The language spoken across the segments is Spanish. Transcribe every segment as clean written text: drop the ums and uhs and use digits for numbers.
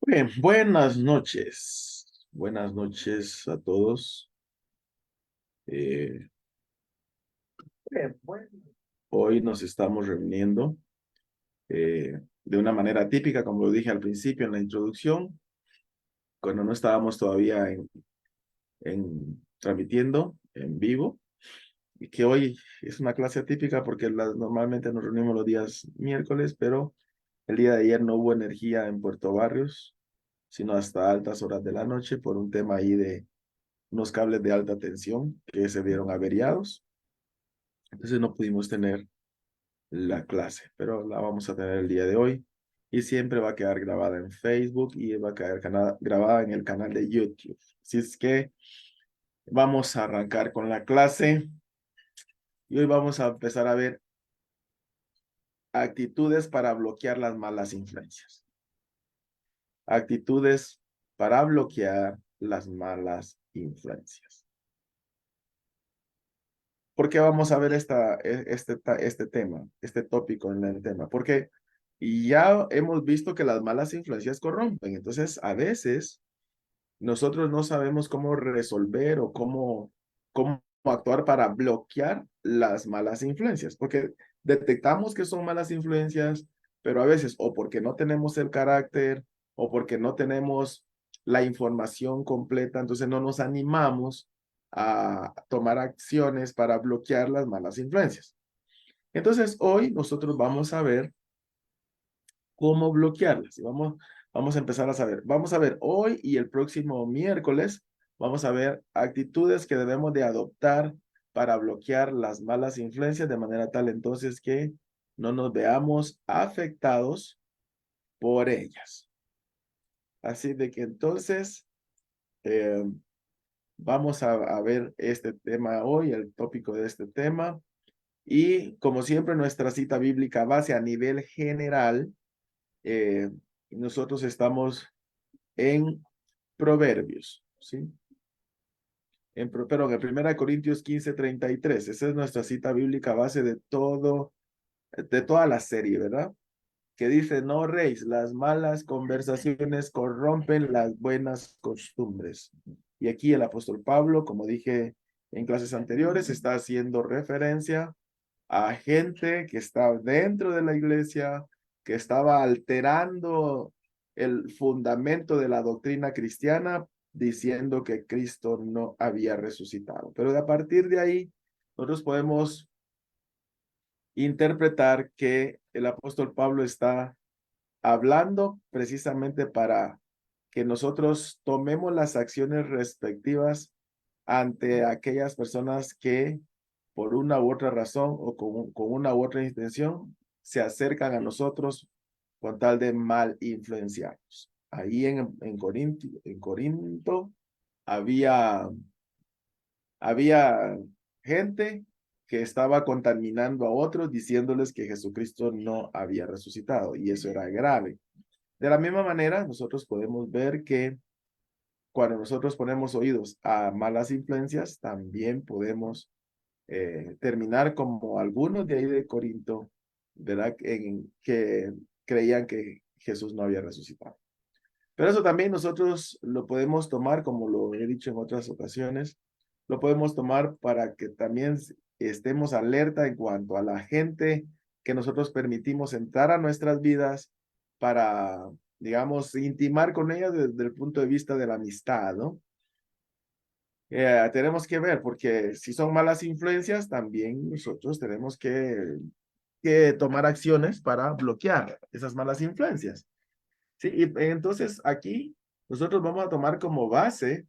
Bien, buenas noches. Buenas noches a todos. Eh, bueno, hoy nos estamos reuniendo de una manera típica, como lo dije al principio en la introducción, cuando no estábamos todavía transmitiendo en vivo, y que hoy es una clase típica porque normalmente nos reunimos los días miércoles, pero el día de ayer no hubo energía en Puerto Barrios, sino hasta altas horas de la noche por un tema ahí de unos cables de alta tensión que se vieron averiados. Entonces no pudimos tener la clase, pero la vamos a tener el día de hoy y siempre va a quedar grabada en Facebook y va a quedar grabada en el canal de YouTube. Así es que vamos a arrancar con la clase y hoy vamos a empezar a ver actitudes para bloquear las malas influencias. Actitudes para bloquear las malas influencias. ¿Por qué vamos a ver este tema, este tópico en el tema? Porque ya hemos visto que las malas influencias corrompen. Entonces, a veces nosotros no sabemos cómo resolver o cómo actuar para bloquear las malas influencias, porque detectamos que son malas influencias, pero a veces o porque no tenemos el carácter o porque no tenemos la información completa, entonces no nos animamos a tomar acciones para bloquear las malas influencias. Entonces, hoy nosotros vamos a ver cómo bloquearlas. Y vamos a empezar a saber. Vamos a ver hoy y el próximo miércoles, vamos a ver actitudes que debemos de adoptar para bloquear las malas influencias de manera tal entonces que no nos veamos afectados por ellas. Así de que entonces eh, vamos a ver este tema hoy, el tópico de este tema. Y como siempre, nuestra cita bíblica base a nivel general, eh, nosotros estamos en Proverbios, ¿sí? Perdón, en 1 Corintios 15:33. Esa es nuestra cita bíblica base de toda la serie, ¿verdad? Que dice, no reis, las malas conversaciones corrompen las buenas costumbres. Y aquí el apóstol Pablo, como dije en clases anteriores, está haciendo referencia a gente que está dentro de la iglesia, que estaba alterando el fundamento de la doctrina cristiana, diciendo que Cristo no había resucitado. Pero a partir de ahí, nosotros podemos interpretar que el apóstol Pablo está hablando precisamente para que nosotros tomemos las acciones respectivas ante aquellas personas que por una u otra razón o con una u otra intención se acercan a nosotros con tal de mal influenciarnos. Ahí en Corinto había, había gente que estaba contaminando a otros diciéndoles que Jesucristo no había resucitado y eso era grave. De la misma manera, nosotros podemos ver que cuando nosotros ponemos oídos a malas influencias, también podemos terminar como algunos de ahí de Corinto, ¿verdad? Que creían que Jesús no había resucitado. Pero eso también nosotros lo podemos tomar, como lo he dicho en otras ocasiones, lo podemos tomar para que también estemos alerta en cuanto a la gente que nosotros permitimos entrar a nuestras vidas para, digamos, intimar con ellas desde el punto de vista de la amistad, ¿no? Tenemos que ver, porque si son malas influencias, también nosotros tenemos que tomar acciones para bloquear esas malas influencias. Sí, y entonces aquí nosotros vamos a tomar como base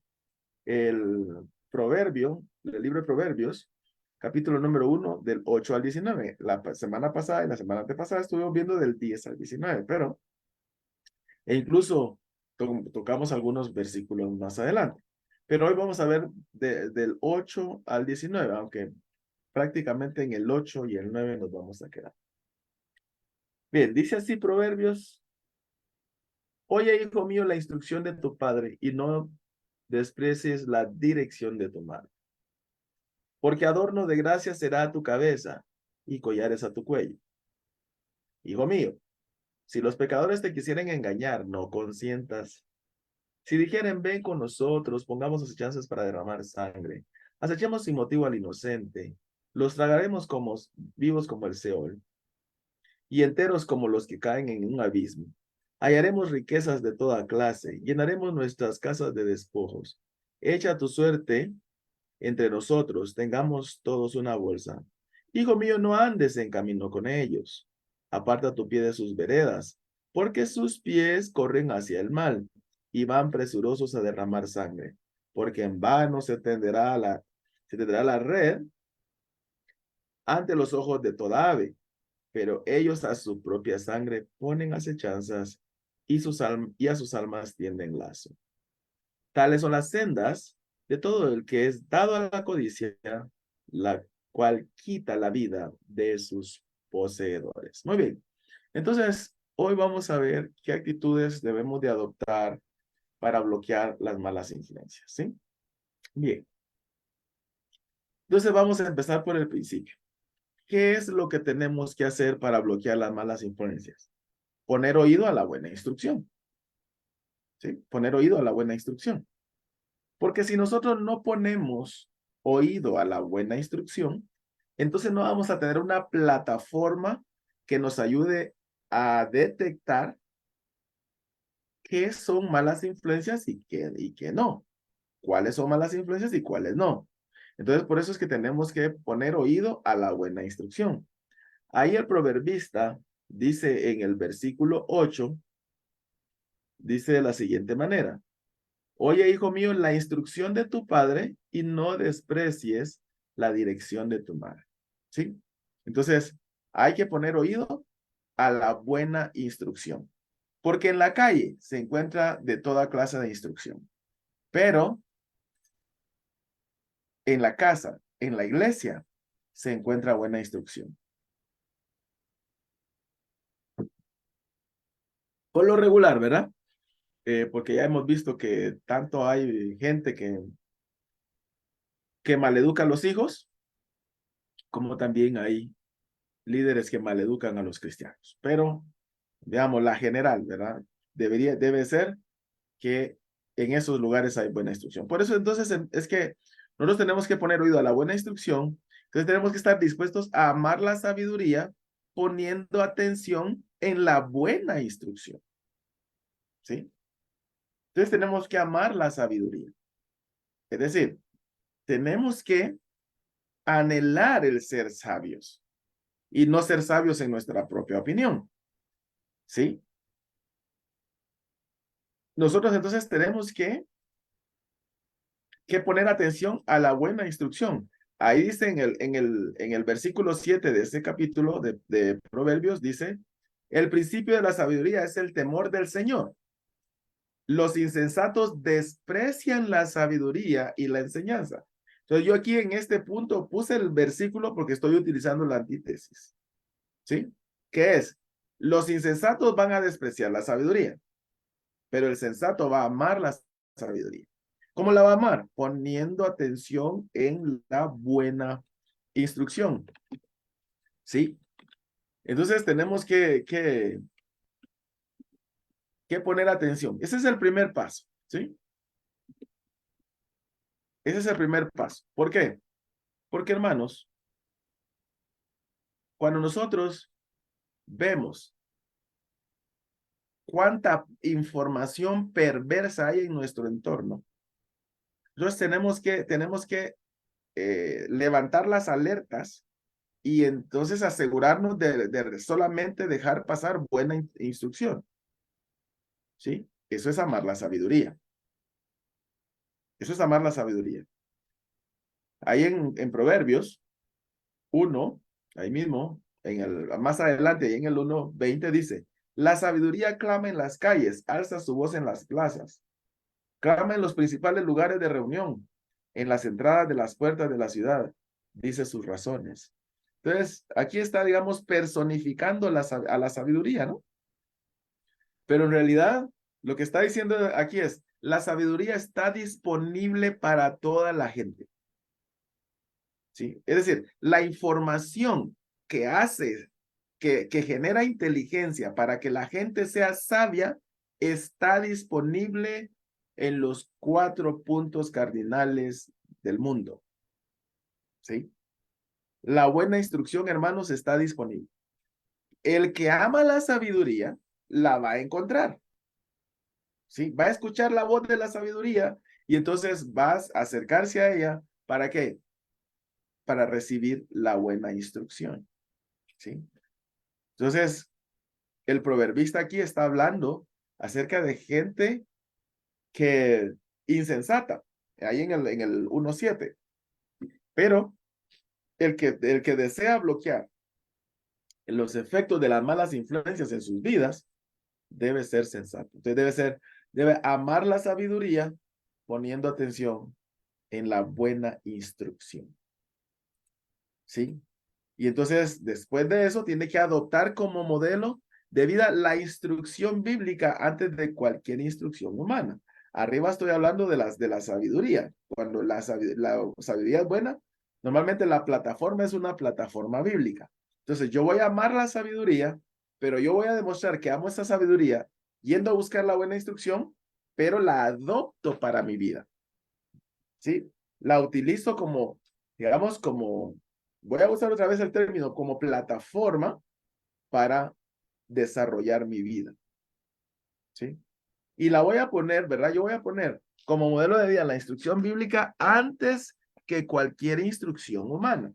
el proverbio, el libro de Proverbios, capítulo número 1, del 8 al 19. La semana pasada y la semana antepasada estuvimos viendo del 10 al 19, pero incluso tocamos algunos versículos más adelante. Pero hoy vamos a ver del 8 al 19, aunque prácticamente en el 8 y el 9 nos vamos a quedar. Bien, dice así Proverbios: oye, hijo mío, la instrucción de tu padre y no desprecies la dirección de tu madre. Porque adorno de gracia será a tu cabeza y collares a tu cuello. Hijo mío, Si los pecadores te quisieren engañar, no consientas. Si dijeren, ven con nosotros, pongamos asechanzas para derramar sangre. Acechemos sin motivo al inocente. Los tragaremos como vivos como el Seol y enteros como los que caen en un abismo. Hallaremos riquezas de toda clase, llenaremos nuestras casas de despojos. Echa tu suerte entre nosotros, tengamos todos una bolsa. Hijo mío, no andes en camino con ellos. Aparta tu pie de sus veredas, porque sus pies corren hacia el mal y van presurosos a derramar sangre, porque en vano se tenderá la red ante los ojos de toda ave, pero ellos a su propia sangre ponen acechanzas y a sus almas tienden lazo. Tales son las sendas de todo el que es dado a la codicia, la cual quita la vida de sus poseedores. Muy bien. Entonces, hoy vamos a ver qué actitudes debemos de adoptar para bloquear las malas influencias, ¿sí? Bien. Entonces, vamos a empezar por el principio. ¿Qué es lo que tenemos que hacer para bloquear las malas influencias? Poner oído a la buena instrucción, ¿sí? Poner oído a la buena instrucción. Porque si nosotros no ponemos oído a la buena instrucción, entonces no vamos a tener una plataforma que nos ayude a detectar qué son malas influencias y qué no. Cuáles son malas influencias y cuáles no. Entonces, por eso es que tenemos que poner oído a la buena instrucción. Ahí el proverbista dice en el versículo 8, dice de la siguiente manera: oye, hijo mío, la instrucción de tu padre y no desprecies la dirección de tu madre. ¿Sí? Entonces, hay que poner oído a la buena instrucción. Porque en la calle se encuentra de toda clase de instrucción. Pero en la casa, en la iglesia, se encuentra buena instrucción. Por lo regular, ¿verdad? Porque ya hemos visto que tanto hay gente que maleduca a los hijos, como también hay líderes que maleducan a los cristianos. Pero, digamos, la general, ¿verdad? Debe ser que en esos lugares hay buena instrucción. Por eso, entonces, es que nosotros tenemos que poner oído a la buena instrucción. Entonces, tenemos que estar dispuestos a amar la sabiduría poniendo atención en la buena instrucción. ¿Sí? Entonces, tenemos que amar la sabiduría. Es decir, tenemos que anhelar el ser sabios y no ser sabios en nuestra propia opinión. ¿Sí? Nosotros entonces tenemos que poner atención a la buena instrucción. Ahí dice en el versículo 7 de ese capítulo de Proverbios, dice, el principio de la sabiduría es el temor del Señor. Los insensatos desprecian la sabiduría y la enseñanza. Entonces yo aquí en este punto puse el versículo porque estoy utilizando la antítesis. ¿Sí? ¿Qué es? Los insensatos van a despreciar la sabiduría, pero el sensato va a amar la sabiduría. ¿Cómo la va a amar? Poniendo atención en la buena instrucción. ¿Sí? Entonces tenemos que poner atención. Ese es el primer paso. ¿Sí? Ese es el primer paso. ¿Por qué? Porque, hermanos, cuando nosotros vemos cuánta información perversa hay en nuestro entorno, entonces tenemos que levantar las alertas y entonces asegurarnos de solamente dejar pasar buena instrucción. ¿Sí? Eso es amar la sabiduría. Eso es amar la sabiduría. Ahí en Proverbios 1, ahí mismo, más adelante, ahí en el 1:20 dice, la sabiduría clama en las calles, alza su voz en las plazas, clama en los principales lugares de reunión, en las entradas de las puertas de la ciudad, dice sus razones. Entonces, aquí está, digamos, personificando a la sabiduría, ¿no? Pero en realidad, lo que está diciendo aquí es, la sabiduría está disponible para toda la gente. ¿Sí? Es decir, la información que hace que genera inteligencia para que la gente sea sabia está disponible en los 4 puntos cardinales del mundo. ¿Sí? La buena instrucción, hermanos, está disponible. El que ama la sabiduría, la va a encontrar. ¿Sí? Va a escuchar la voz de la sabiduría y entonces vas a acercarse a ella. ¿Para qué? Para recibir la buena instrucción. ¿Sí? Entonces, el proverbista aquí está hablando acerca de gente que insensata, ahí en el 1.7. Pero el que desea bloquear los efectos de las malas influencias en sus vidas, debe ser sensato. Entonces debe amar la sabiduría poniendo atención en la buena instrucción. ¿Sí? Y entonces, después de eso, tiene que adoptar como modelo de vida la instrucción bíblica antes de cualquier instrucción humana. Arriba estoy hablando de la sabiduría. Cuando la sabiduría es buena, normalmente la plataforma es una plataforma bíblica. Entonces, yo voy a amar la sabiduría, pero yo voy a demostrar que amo esta sabiduría yendo a buscar la buena instrucción, pero la adopto para mi vida. ¿Sí? La utilizo como, digamos, como, voy a usar otra vez el término, como plataforma para desarrollar mi vida. ¿Sí? Y la voy a poner, ¿verdad? Yo voy a poner como modelo de vida la instrucción bíblica antes que cualquier instrucción humana.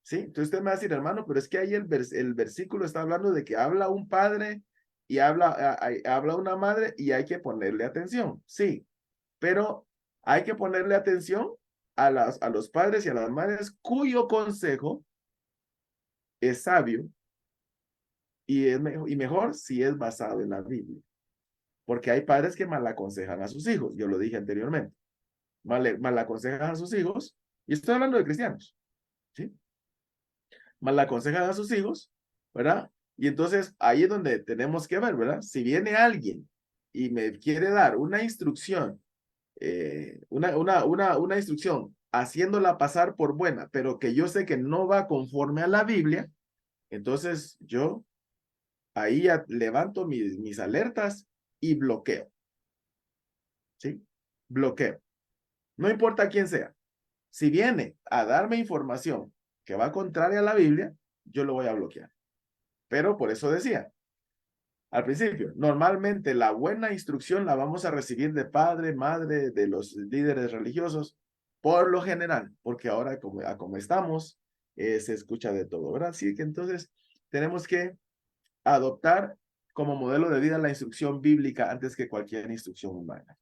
¿Sí? Entonces usted me va a decir, hermano, pero es que ahí el versículo está hablando de que habla un padre y habla una madre y hay que ponerle atención. Sí, pero hay que ponerle atención a los padres y a las madres cuyo consejo es sabio y mejor si es basado en la Biblia. Porque hay padres que mal aconsejan a sus hijos, yo lo dije anteriormente, mal aconsejan a sus hijos, y estoy hablando de cristianos, ¿sí? Mal aconsejan a sus hijos, ¿verdad? Y entonces ahí es donde tenemos que ver, ¿verdad? Si viene alguien y me quiere dar una instrucción, una instrucción haciéndola pasar por buena, pero que yo sé que no va conforme a la Biblia, entonces yo ahí levanto mis alertas y bloqueo, ¿sí? Bloqueo. No importa quién sea. Si viene a darme información que va contraria a la Biblia, yo lo voy a bloquear. Pero por eso decía, al principio, normalmente la buena instrucción la vamos a recibir de padre, madre, de los líderes religiosos, por lo general, porque ahora como estamos, se escucha de todo, ¿verdad? Así que entonces tenemos que adoptar como modelo de vida la instrucción bíblica antes que cualquier instrucción humana.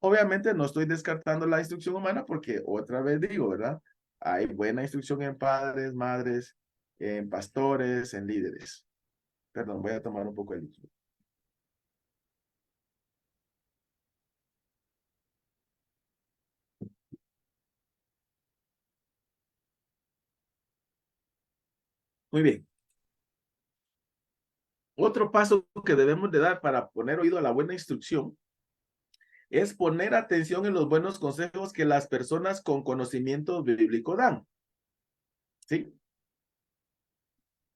Obviamente no estoy descartando la instrucción humana porque otra vez digo, ¿verdad? Hay buena instrucción en padres, madres, en pastores, en líderes. Perdón, voy a tomar un poco de líquido. Muy bien. Otro paso que debemos de dar para poner oído a la buena instrucción es poner atención en los buenos consejos que las personas con conocimiento bíblico dan. ¿Sí?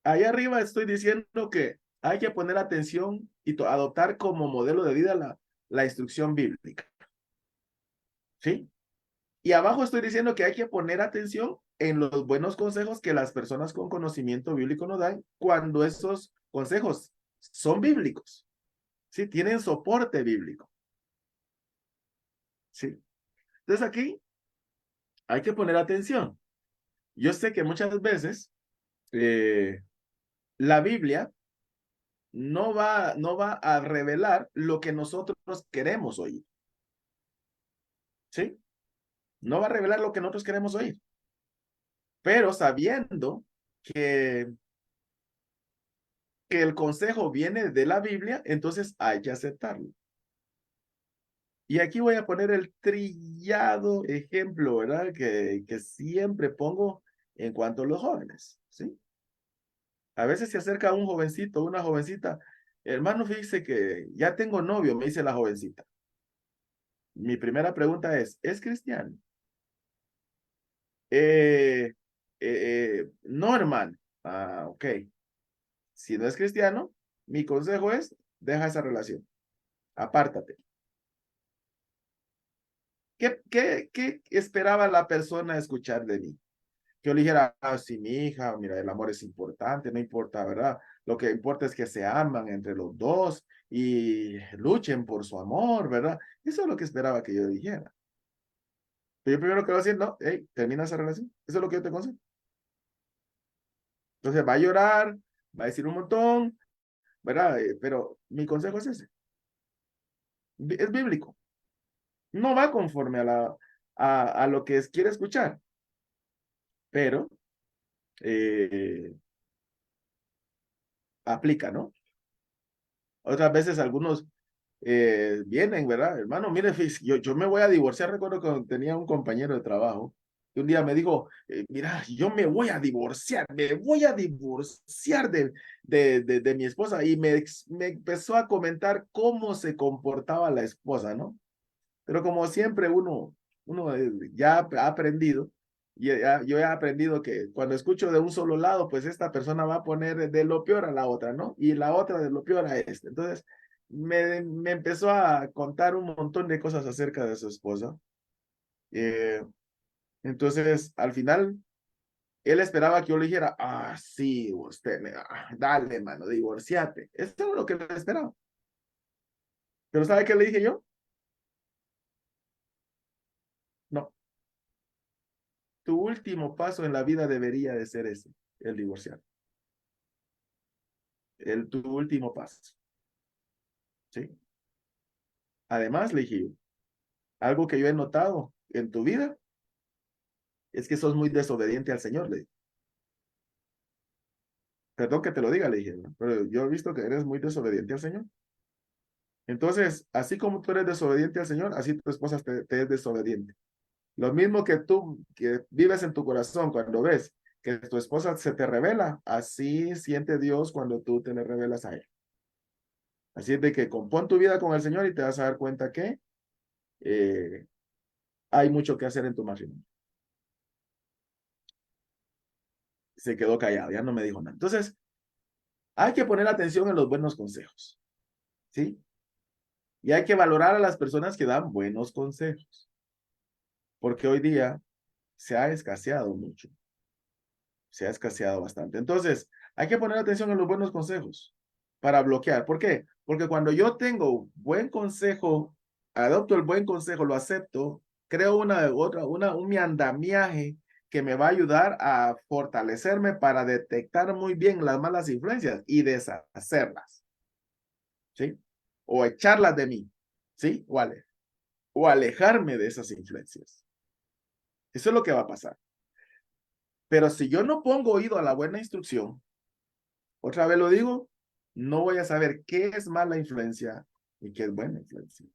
Ahí arriba estoy diciendo que hay que poner atención y adoptar como modelo de vida la instrucción bíblica. ¿Sí? Y abajo estoy diciendo que hay que poner atención en los buenos consejos que las personas con conocimiento bíblico nos dan cuando esos consejos son bíblicos. ¿Sí? Tienen soporte bíblico. ¿Sí? Entonces aquí hay que poner atención. Yo sé que muchas veces la Biblia no va a revelar lo que nosotros queremos oír. ¿Sí? No va a revelar lo que nosotros queremos oír. Pero sabiendo que el consejo viene de la Biblia, entonces hay que aceptarlo. Y aquí voy a poner el trillado ejemplo, ¿verdad? Que siempre pongo en cuanto a los jóvenes, ¿sí? A veces se acerca un jovencito, una jovencita, hermano, fíjese que ya tengo novio, me dice la jovencita. Mi primera pregunta ¿es cristiano? No, hermano. Ah, ok. Si no es cristiano, mi consejo es, deja esa relación, apártate. ¿Qué esperaba la persona escuchar de mí? Que yo le dijera, ah, sí, mi hija, mira, el amor es importante, no importa, ¿verdad? Lo que importa es que se aman entre los dos y luchen por su amor, ¿verdad? Eso es lo que esperaba que yo dijera. Pero yo primero que voy a decir, no, hey, termina esa relación. Eso es lo que yo te aconsejo. Entonces va a llorar, va a decir un montón, ¿verdad? Pero mi consejo es ese. Es bíblico. No va conforme a lo que quiere escuchar, pero eh, aplica, ¿no? Otras veces algunos vienen, ¿verdad? Hermano, mire, yo me voy a divorciar. Recuerdo que tenía un compañero de trabajo que un día me dijo, mira, yo me voy a divorciar de mi esposa. Y me empezó a comentar cómo se comportaba la esposa, ¿no? Pero como siempre uno ya ha aprendido, y yo he aprendido que cuando escucho de un solo lado, pues esta persona va a poner de lo peor a la otra, ¿no? Y la otra de lo peor a este. Entonces, me empezó a contar un montón de cosas acerca de su esposa. Eh, entonces, al final, él esperaba que yo le dijera, ah, sí, usted, dale, mano, divorciate. Eso es lo que le esperaba. Pero ¿sabe qué le dije yo? No. Tu último paso en la vida debería de ser ese, el divorciar. Tu último paso, ¿sí? Además, le dije, algo que yo he notado en tu vida es que sos muy desobediente al Señor, le dije. Perdón que te lo diga, le dije, ¿no? Pero yo he visto que eres muy desobediente al Señor. Entonces, así como tú eres desobediente al Señor, así tu esposa te es desobediente. Lo mismo que tú, que vives en tu corazón cuando ves que tu esposa se te revela, así siente Dios cuando tú te le revelas a él. Así es de que compón tu vida con el Señor y te vas a dar cuenta que eh, hay mucho que hacer en tu matrimonio. Se quedó callado, ya no me dijo nada. Entonces, hay que poner atención en los buenos consejos, ¿sí? Y hay que valorar a las personas que dan buenos consejos, porque hoy día se ha escaseado mucho, se ha escaseado bastante. Entonces, hay que poner atención en los buenos consejos para bloquear. ¿Por qué? Porque cuando yo tengo buen consejo, adopto el buen consejo, lo acepto, creo un andamiaje que me va a ayudar a fortalecerme para detectar muy bien las malas influencias y deshacerlas, ¿sí? O echarlas de mí, ¿sí? O alejarme de esas influencias. Eso es lo que va a pasar. Pero si yo no pongo oído a la buena instrucción, otra vez lo digo, no voy a saber qué es mala influencia y qué es buena influencia.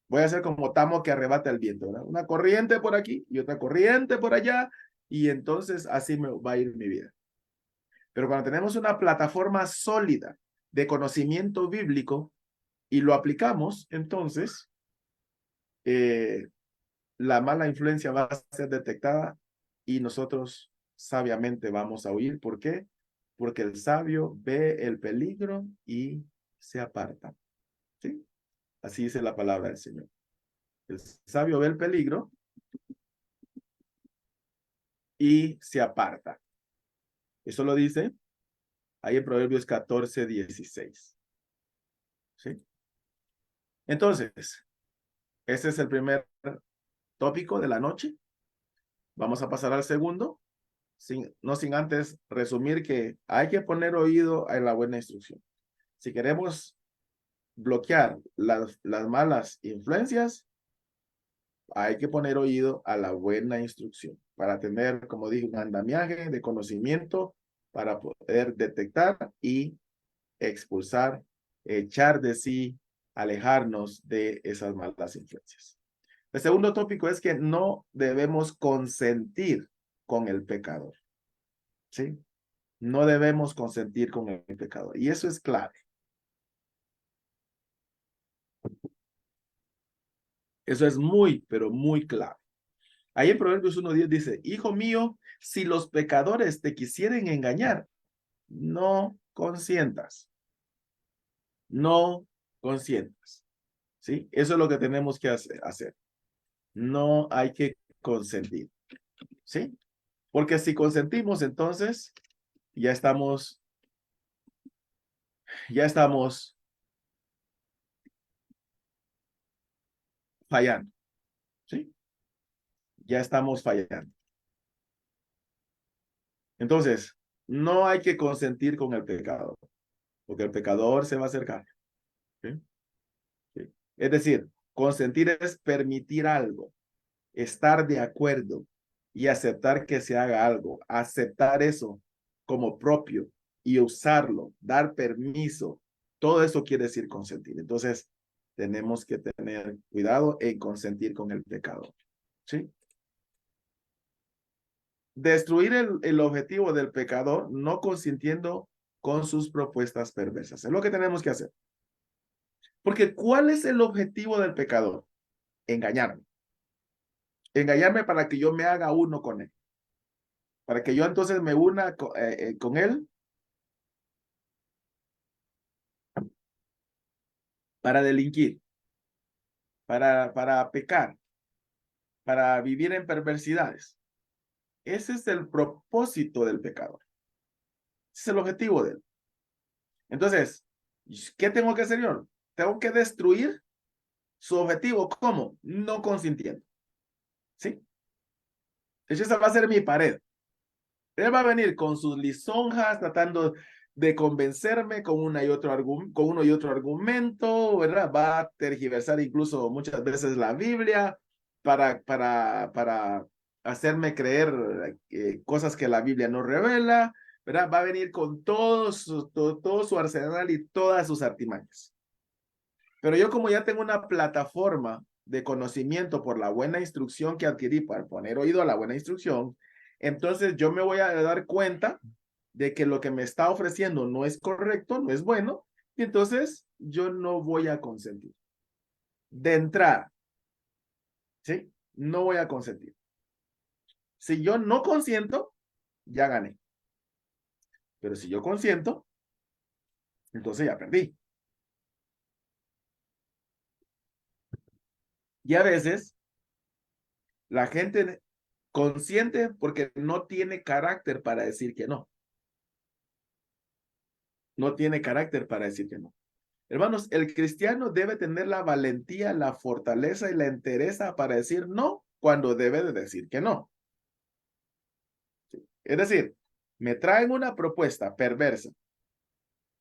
Voy a ser como tamo que arrebata el viento, ¿verdad? Una corriente por aquí y otra corriente por allá, y entonces así me va a ir mi vida. Pero cuando tenemos una plataforma sólida de conocimiento bíblico y lo aplicamos, entonces eh, la mala influencia va a ser detectada y nosotros sabiamente vamos a huir. ¿Por qué? Porque el sabio ve el peligro y se aparta. ¿Sí? Así dice la palabra del Señor. El sabio ve el peligro y se aparta. Eso lo dice ahí en Proverbios 14:16. ¿Sí? Entonces, ese es el primer tópico de la noche. Vamos a pasar al segundo, no sin antes resumir que hay que poner oído a la buena instrucción. Si queremos bloquear las malas influencias, hay que poner oído a la buena instrucción para tener, como dije, un andamiaje de conocimiento para poder detectar y expulsar, echar de sí, alejarnos de esas malas influencias. El segundo tópico es que no debemos consentir con el pecador, ¿sí? No debemos consentir con el pecador. Y eso es clave. Eso es muy, pero muy clave. Ahí en Proverbios 1:10 dice, hijo mío, si los pecadores te quisieren engañar, no consientas. No consientas. ¿Sí? Eso es lo que tenemos que hacer. No hay que consentir. ¿Sí? Porque si consentimos, entonces ya estamos fallando. ¿Sí? Ya estamos fallando. Entonces, no hay que consentir con el pecado, porque el pecador se va a acercar. ¿Sí? ¿Sí? Es decir, consentir es permitir algo, estar de acuerdo y aceptar que se haga algo, aceptar eso como propio y usarlo, dar permiso. Todo eso quiere decir consentir. Entonces, tenemos que tener cuidado en consentir con el pecado. ¿Sí? Destruir el objetivo del pecador no consintiendo con sus propuestas perversas. Es lo que tenemos que hacer. Porque ¿cuál es el objetivo del pecador? Engañarme. Engañarme para que yo me haga uno con él. Para que yo entonces me una con él para delinquir, para pecar, para vivir en perversidades. Ese es el propósito del pecador. Ese es el objetivo de él. Entonces, ¿qué tengo que hacer yo? Tengo que destruir su objetivo. ¿Cómo? No consintiendo. ¿Sí? Esa va a ser mi pared. Él va a venir con sus lisonjas tratando de convencerme con, con uno y otro argumento, ¿verdad? Va a tergiversar incluso muchas veces la Biblia para hacerme creer cosas que la Biblia no revela, ¿verdad? Va a venir con todo su arsenal y todas sus artimañas. Pero yo como ya tengo una plataforma de conocimiento por la buena instrucción que adquirí para poner oído a la buena instrucción, entonces yo me voy a dar cuenta de que lo que me está ofreciendo no es correcto, no es bueno, y entonces yo no voy a consentir. De entrada, ¿sí? No voy a consentir. Si yo no consiento, ya gané. Pero si yo consiento, entonces ya perdí. Y a veces la gente consiente porque no tiene carácter para decir que no. No tiene carácter para decir que no. Hermanos, el cristiano debe tener la valentía, la fortaleza y la entereza para decir no cuando debe de decir que no. Es decir, me traen una propuesta perversa,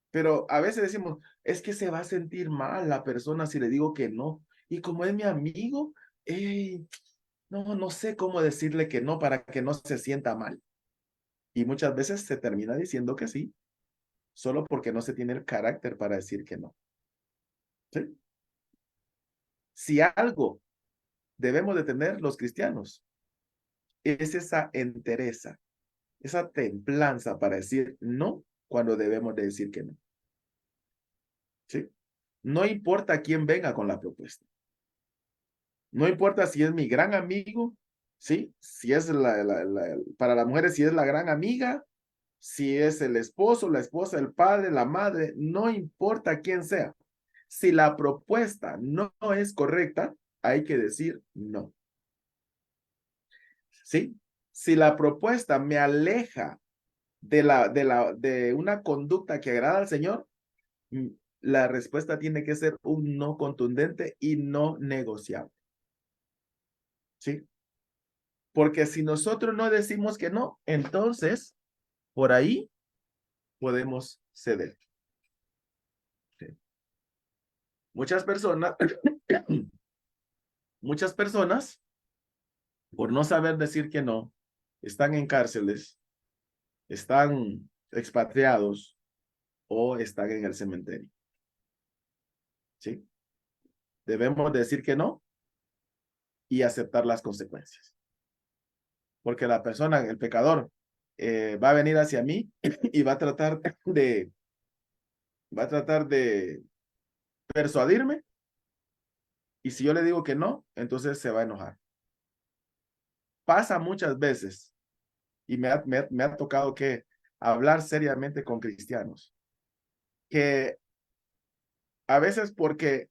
pero a veces decimos, es que se va a sentir mal la persona si le digo que no. Y como es mi amigo, no sé cómo decirle que no para que no se sienta mal. Y muchas veces se termina diciendo que sí, solo porque no se tiene el carácter para decir que no. ¿Sí? Si algo debemos de tener los cristianos, es esa entereza, esa templanza para decir no cuando debemos de decir que no. ¿Sí? No importa quién venga con la propuesta. No importa si es mi gran amigo, ¿sí? Si es para las mujeres, si es la gran amiga, si es el esposo, la esposa, el padre, la madre, no importa quién sea. Si la propuesta no es correcta, hay que decir no. ¿Sí? Si la propuesta me aleja de una conducta que agrada al Señor, la respuesta tiene que ser un no contundente y no negociable. ¿Sí? Porque si nosotros no decimos que no, entonces por ahí podemos ceder. ¿Sí? Muchas personas, muchas personas, por no saber decir que no, están en cárceles, están expatriados o están en el cementerio. ¿Sí? Debemos decir que no y aceptar las consecuencias. Porque la persona, el pecador, va a venir hacia mí y va a tratar de persuadirme, y si yo le digo que no, entonces se va a enojar. Pasa muchas veces y me ha tocado que hablar seriamente con cristianos que a veces porque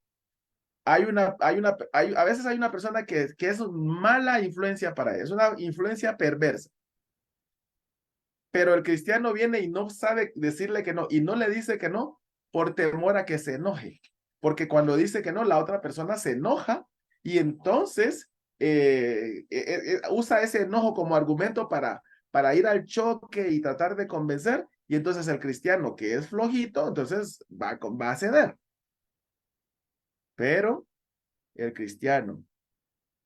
a veces hay una persona que es mala influencia para él, es una influencia perversa. Pero el cristiano viene y no sabe decirle que no, y no le dice que no por temor a que se enoje. Porque cuando dice que no, la otra persona se enoja y entonces usa ese enojo como argumento para ir al choque y tratar de convencer. Y entonces el cristiano que es flojito, entonces va a ceder. Pero el cristiano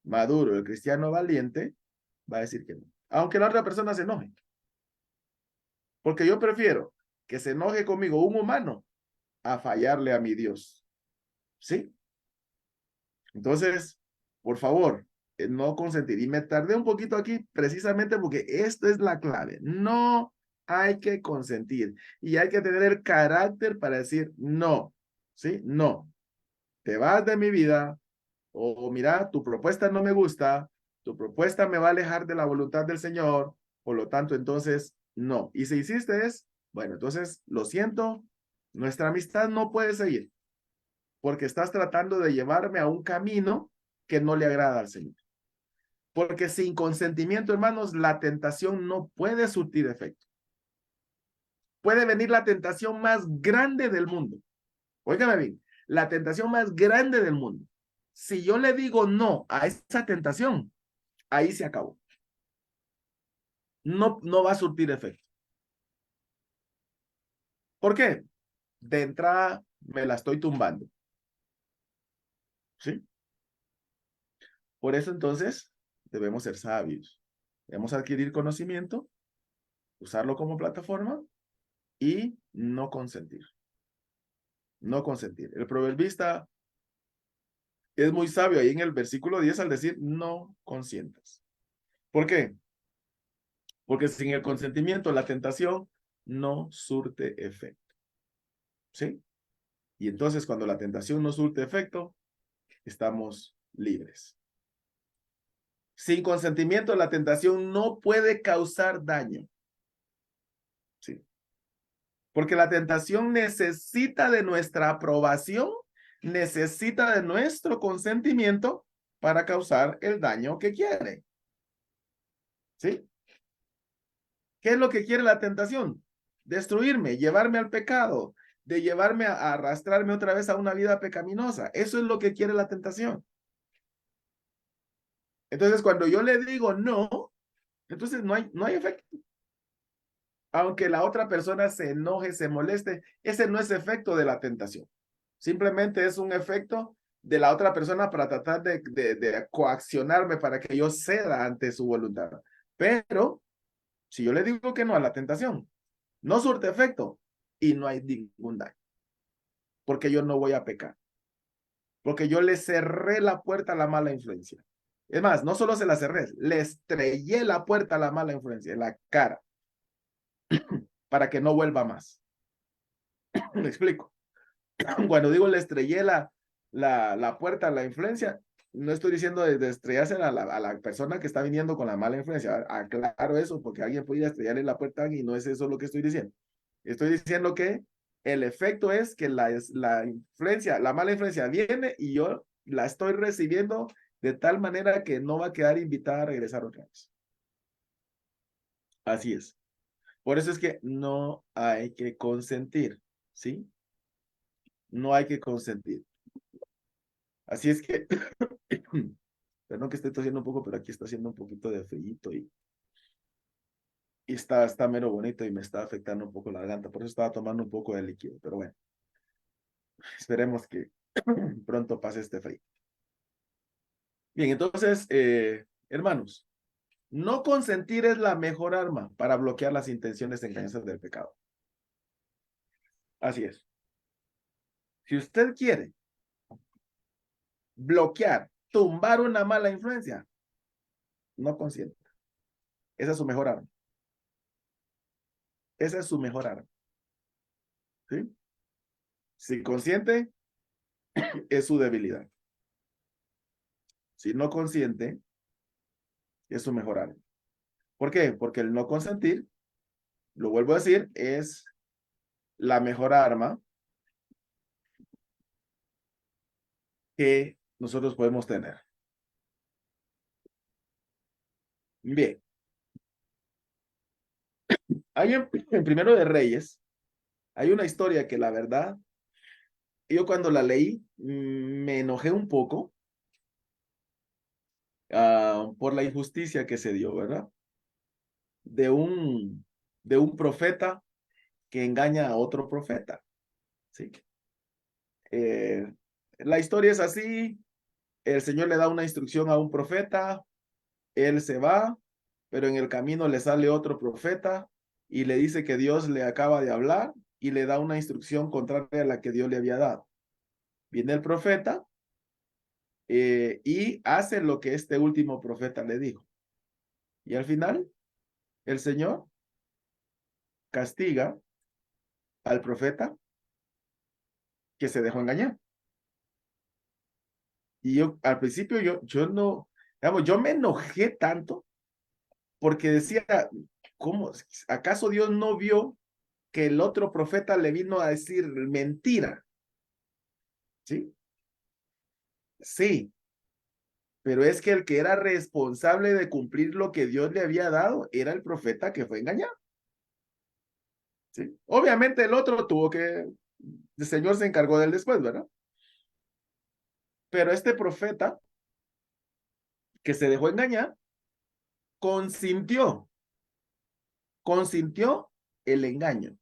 maduro, el cristiano valiente, va a decir que no. Aunque la otra persona se enoje. Porque yo prefiero que se enoje conmigo un humano a fallarle a mi Dios. ¿Sí? Entonces, por favor, no consentir. Y me tardé un poquito aquí precisamente porque esto es la clave. No hay que consentir y hay que tener el carácter para decir no. ¿Sí? No. Te vas de mi vida o mira, tu propuesta no me gusta, tu propuesta me va a alejar de la voluntad del Señor, por lo tanto, entonces, no. Y si hiciste es, bueno, entonces, lo siento, nuestra amistad no puede seguir, porque estás tratando de llevarme a un camino que no le agrada al Señor. Porque sin consentimiento, hermanos, la tentación no puede surtir efecto. Puede venir la tentación más grande del mundo. Óigame bien, la tentación más grande del mundo. Si yo le digo no a esa tentación, ahí se acabó. No, no va a surtir efecto. ¿Por qué? De entrada me la estoy tumbando. ¿Sí? Por eso entonces debemos ser sabios. Debemos adquirir conocimiento, usarlo como plataforma y no consentir. No consentir. El proverbista es muy sabio ahí en el versículo 10 al decir no consientas. ¿Por qué? Porque sin el consentimiento la tentación no surte efecto. ¿Sí? Y entonces cuando la tentación no surte efecto, estamos libres. Sin consentimiento, la tentación no puede causar daño. Sí. Porque la tentación necesita de nuestra aprobación, necesita de nuestro consentimiento para causar el daño que quiere. ¿Sí? ¿Qué es lo que quiere la tentación? Destruirme, llevarme al pecado, de llevarme a arrastrarme otra vez a una vida pecaminosa. Eso es lo que quiere la tentación. Entonces, cuando yo le digo no, entonces no hay efecto. Aunque la otra persona se enoje, se moleste, ese no es efecto de la tentación. Simplemente es un efecto de la otra persona para tratar de coaccionarme para que yo ceda ante su voluntad. Pero si yo le digo que no a la tentación, no surte efecto y no hay ningún daño. Porque yo no voy a pecar. Porque yo le cerré la puerta a la mala influencia. Es más, no solo se la cerré, le estrellé la puerta a la mala influencia en la cara para que no vuelva más. Me explico. Cuando digo le estrellé la puerta a la influencia, no estoy diciendo de estrellarse a la persona que está viniendo con la mala influencia. Aclaro eso, porque alguien puede estrellarle la puerta y no es eso lo que estoy diciendo. Estoy diciendo que el efecto es que la influencia, la mala influencia viene y yo la estoy recibiendo de tal manera que no va a quedar invitada a regresar otra vez. Así es. Por eso es que no hay que consentir, ¿sí? No hay que consentir. Así es que, perdón que esté tosiendo un poco, pero aquí está haciendo un poquito de frío y está menos bonito y me está afectando un poco la garganta. Por eso estaba tomando un poco de líquido, pero bueno, esperemos que pronto pase este frío. Bien, entonces, hermanos, no consentir es la mejor arma para bloquear las intenciones engañosas del pecado. Así es. Si usted quiere bloquear, tumbar una mala influencia, no consienta. Esa es su mejor arma. Esa es su mejor arma. ¿Sí? Si consiente, es su debilidad. Si no consiente, es su mejor arma. ¿Por qué? Porque el no consentir, lo vuelvo a decir, es la mejor arma que nosotros podemos tener. Bien, hay en Primero de Reyes, hay una historia que la verdad, yo cuando la leí me enojé un poco por la injusticia que se dio, ¿verdad? De un, de un profeta que engaña a otro profeta, ¿sí? Eh, la historia es así, el Señor le da una instrucción a un profeta, él se va, pero en el camino le sale otro profeta y le dice que Dios le acaba de hablar y le da una instrucción contraria a la que Dios le había dado. Viene el profeta y hace lo que este último profeta le dijo. Y al final, el Señor castiga al profeta que se dejó engañar. Y yo, al principio, yo no, digamos, yo me enojé tanto porque decía, ¿cómo? ¿Acaso Dios no vio que el otro profeta le vino a decir mentira? ¿Sí? Sí, pero es que el que era responsable de cumplir lo que Dios le había dado era el profeta que fue engañado. ¿Sí? Obviamente el otro tuvo que, el Señor se encargó de él después, ¿verdad? Pero este profeta que se dejó engañar, consintió, consintió el engaño.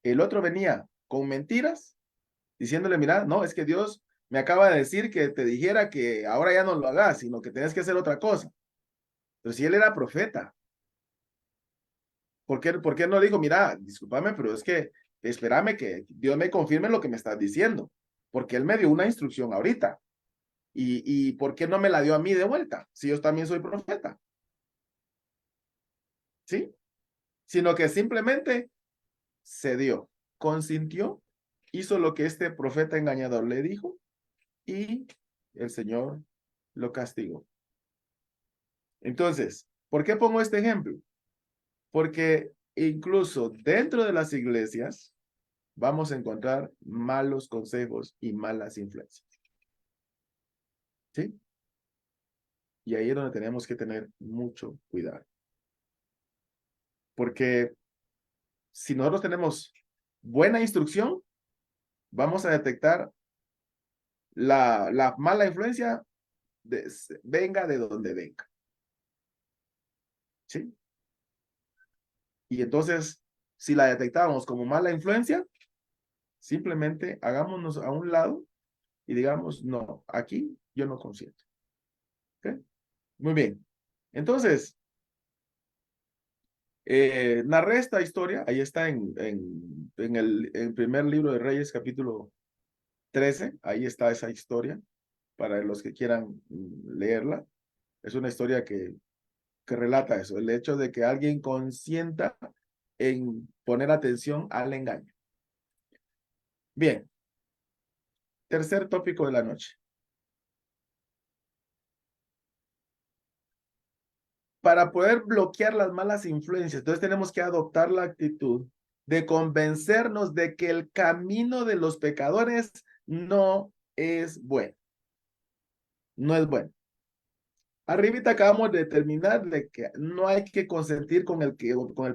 El otro venía con mentiras, diciéndole, mira, no, es que Dios me acaba de decir que te dijera que ahora ya no lo hagas, sino que tenés que hacer otra cosa. Pero si él era profeta, por qué no dijo, mira, discúlpame, pero es que espérame que Dios me confirme lo que me estás diciendo? Porque él me dio una instrucción ahorita. ¿Y por qué no me la dio a mí de vuelta? Si yo también soy profeta. ¿Sí? Sino que simplemente cedió, consintió, hizo lo que este profeta engañador le dijo y el Señor lo castigó. Entonces, ¿por qué pongo este ejemplo? Porque incluso dentro de las iglesias vamos a encontrar malos consejos y malas influencias. ¿Sí? Y ahí es donde tenemos que tener mucho cuidado. Porque si nosotros tenemos buena instrucción, vamos a detectar la mala influencia venga de donde venga. ¿Sí? Y entonces, si la detectamos como mala influencia, simplemente hagámonos a un lado y digamos, no, aquí yo no consiento. ¿Okay? Muy bien. Entonces, narré esta historia, ahí está en el primer libro de Reyes, capítulo 13, ahí está esa historia, para los que quieran leerla. Es una historia que relata eso, el hecho de que alguien consienta en poner atención al engaño. Bien, tercer tópico de la noche. Para poder bloquear las malas influencias, entonces tenemos que adoptar la actitud de convencernos de que el camino de los pecadores no es bueno. No es bueno. Arribita acabamos de determinar de que no hay que consentir con el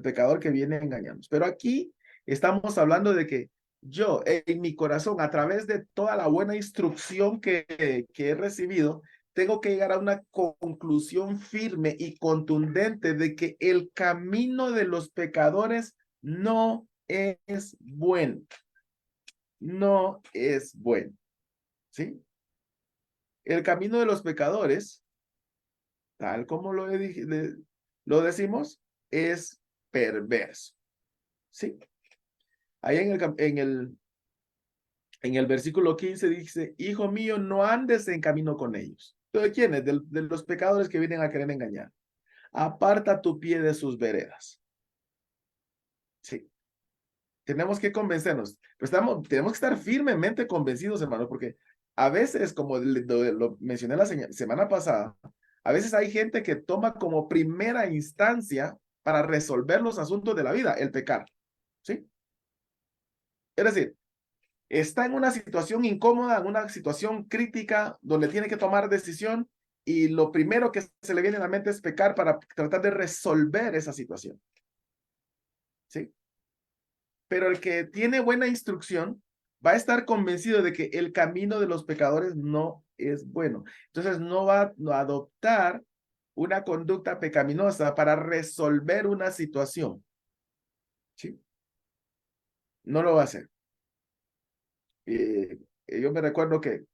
pecador que viene a engañarnos. Pero aquí estamos hablando de que yo en mi corazón, a través de toda la buena instrucción que he recibido, tengo que llegar a una conclusión firme y contundente de que el camino de los pecadores no es bueno. No es bueno. ¿Sí? El camino de los pecadores, tal como lo decimos, es perverso. ¿Sí? Ahí en el versículo 15 dice, hijo mío, no andes en camino con ellos. ¿De quiénes? De los pecadores que vienen a querer engañar. Aparta tu pie de sus veredas. Sí. Tenemos que convencernos. Pero tenemos que estar firmemente convencidos, hermanos, porque a veces, como lo mencioné la semana pasada, a veces hay gente que toma como primera instancia para resolver los asuntos de la vida el pecar. ¿Sí? Es decir, está en una situación incómoda, en una situación crítica, donde tiene que tomar decisión, y lo primero que se le viene a la mente es pecar para tratar de resolver esa situación. ¿Sí? Pero el que tiene buena instrucción va a estar convencido de que el camino de los pecadores no es bueno. Entonces no va a adoptar una conducta pecaminosa para resolver una situación. ¿Sí? No lo va a hacer. Yo me recuerdo que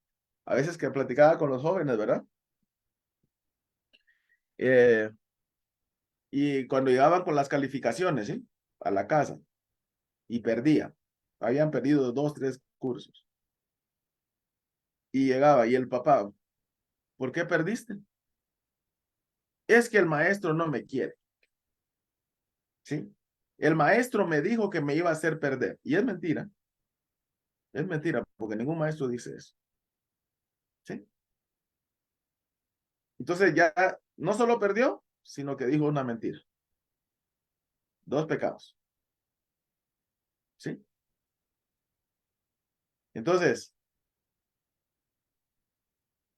a veces que platicaba con los jóvenes, ¿verdad? Eh, y cuando llegaban con las calificaciones, ¿sí? A la casa y perdía. Habían perdido 2, 3 cursos. Y llegaba y el papá, ¿por qué perdiste? Es que el maestro no me quiere, ¿sí? El maestro me dijo que me iba a hacer perder. Y es mentira, porque ningún maestro dice eso, ¿sí? Entonces ya no solo perdió, sino que dijo una mentira. 2 pecados, ¿sí? Entonces,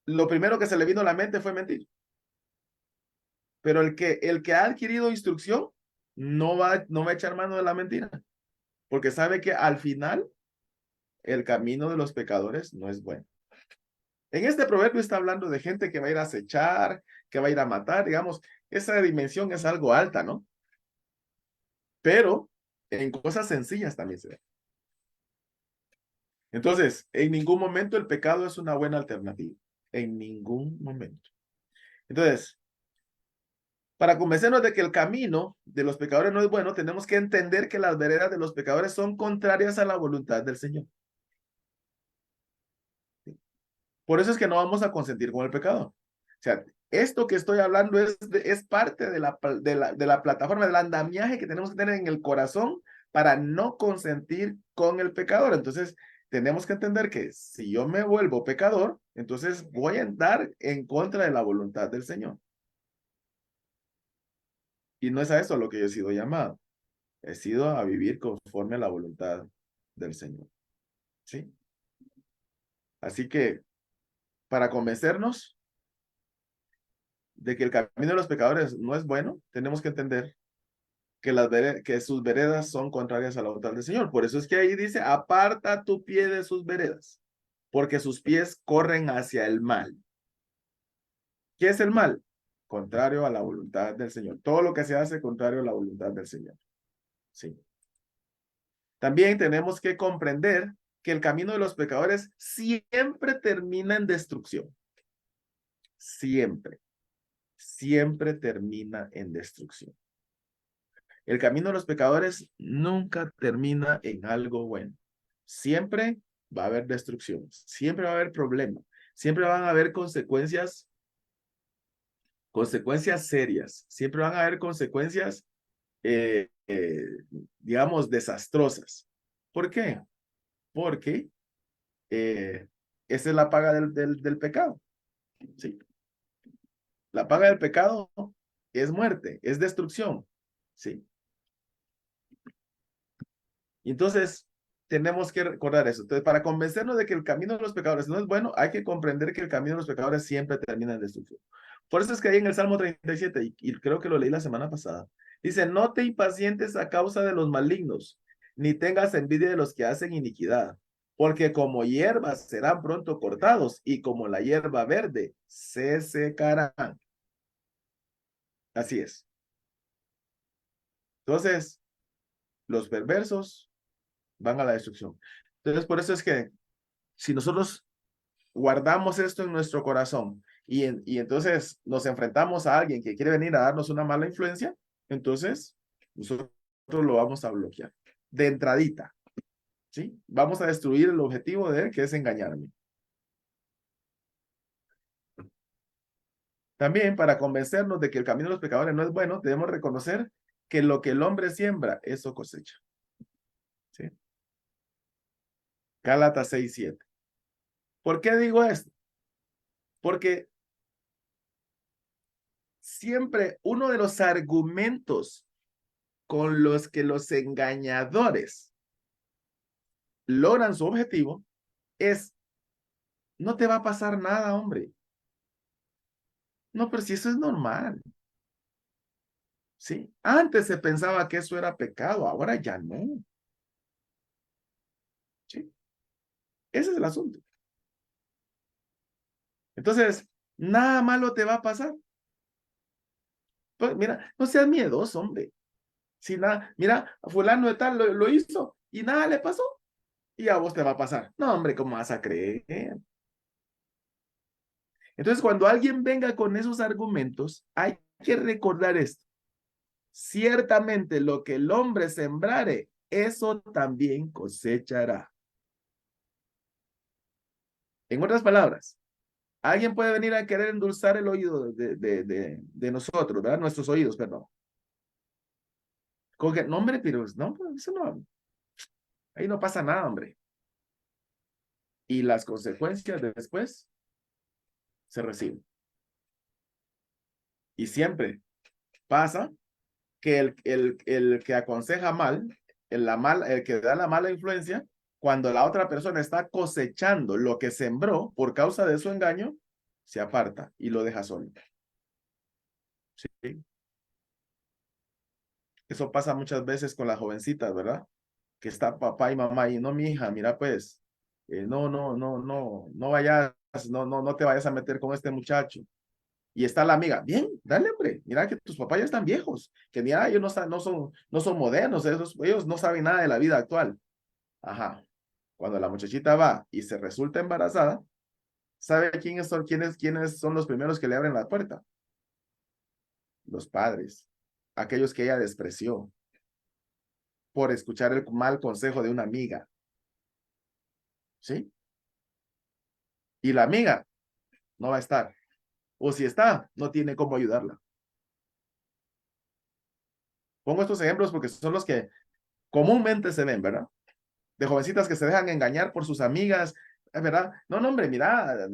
lo primero que se le vino a la mente fue mentir. Pero el que ha adquirido instrucción no va a echar mano de la mentira, porque sabe que al final el camino de los pecadores no es bueno. En este proverbio está hablando de gente que va a ir a acechar, que va a ir a matar, digamos, esa dimensión es algo alta, ¿no? Pero en cosas sencillas también se ve. Entonces, en ningún momento el pecado es una buena alternativa. En ningún momento. Entonces, para convencernos de que el camino de los pecadores no es bueno, tenemos que entender que las veredas de los pecadores son contrarias a la voluntad del Señor. Por eso es que no vamos a consentir con el pecado. O sea, esto que estoy hablando es parte de la plataforma, del andamiaje que tenemos que tener en el corazón para no consentir con el pecador. Entonces, tenemos que entender que si yo me vuelvo pecador, entonces voy a andar en contra de la voluntad del Señor. Y no es a eso a lo que yo he sido llamado. He sido a vivir conforme a la voluntad del Señor. ¿Sí? Así que, para convencernos de que el camino de los pecadores no es bueno, tenemos que entender que sus veredas son contrarias a la voluntad del Señor. Por eso es que ahí dice, aparta tu pie de sus veredas, porque sus pies corren hacia el mal. ¿Qué es el mal? Contrario a la voluntad del Señor. Todo lo que se hace contrario a la voluntad del Señor. Sí. También tenemos que comprender que el camino de los pecadores siempre termina en destrucción. Siempre. Siempre termina en destrucción. El camino de los pecadores nunca termina en algo bueno. Siempre va a haber destrucción, siempre va a haber problemas, siempre van a haber consecuencias serias, siempre van a haber consecuencias, eh, eh, digamos, desastrosas. ¿Por qué? Porque esa es la paga del pecado. ¿Sí? La paga del pecado es muerte, es destrucción. ¿Sí? Y entonces, tenemos que recordar eso. Entonces, para convencernos de que el camino de los pecadores no es bueno, hay que comprender que el camino de los pecadores siempre termina en destrucción. Por eso es que ahí en el Salmo 37, y creo que lo leí la semana pasada, dice, no te impacientes a causa de los malignos, ni tengas envidia de los que hacen iniquidad, porque como hierbas serán pronto cortados, y como la hierba verde se secarán. Así es. Entonces, los perversos van a la destrucción. Entonces, por eso es que si nosotros guardamos esto en nuestro corazón y entonces nos enfrentamos a alguien que quiere venir a darnos una mala influencia, entonces nosotros lo vamos a bloquear de entradita, ¿sí? Vamos a destruir el objetivo de él, que es engañarme. También, para convencernos de que el camino de los pecadores no es bueno, debemos reconocer que lo que el hombre siembra, eso cosecha. ¿Sí? Gálatas 6:7. ¿Por qué digo esto? Porque siempre uno de los argumentos con los que los engañadores logran su objetivo es, no te va a pasar nada, hombre. No, pero si eso es normal. Sí, antes se pensaba que eso era pecado, ahora ya no. Sí, ese es el asunto. Entonces, nada malo te va a pasar. Pues mira, no seas miedoso, hombre. Si nada, mira, fulano de tal lo hizo y nada le pasó. Y a vos te va a pasar. No, hombre, ¿cómo vas a creer? Entonces, cuando alguien venga con esos argumentos, hay que recordar esto. Ciertamente lo que el hombre sembrare, eso también cosechará. En otras palabras, alguien puede venir a querer endulzar el oído de nosotros, ¿verdad? Nuestros oídos, perdón. Con que, no, hombre, pero no, eso no, ahí no pasa nada, hombre. Y las consecuencias después se reciben. Y siempre pasa que el que aconseja mal, el que da la mala influencia, cuando la otra persona está cosechando lo que sembró por causa de su engaño, se aparta y lo deja solo. ¿Sí? Eso pasa muchas veces con las jovencitas, ¿verdad? Que está papá y mamá y no, mi hija, mira pues, no vayas, no te vayas a meter con este muchacho. Y está la amiga, bien, dale, hombre, mira que tus papás ya están viejos, que mira, ellos no son modernos, ellos no saben nada de la vida actual. Ajá, cuando la muchachita va y se resulta embarazada, ¿sabe quiénes son los primeros que le abren la puerta? Los padres, aquellos que ella despreció por escuchar el mal consejo de una amiga, ¿sí? Y la amiga no va a estar, o si está, no tiene cómo ayudarla. Pongo estos ejemplos porque son los que comúnmente se ven, ¿verdad? De jovencitas que se dejan engañar por sus amigas, ¿verdad? No, no, hombre, mira,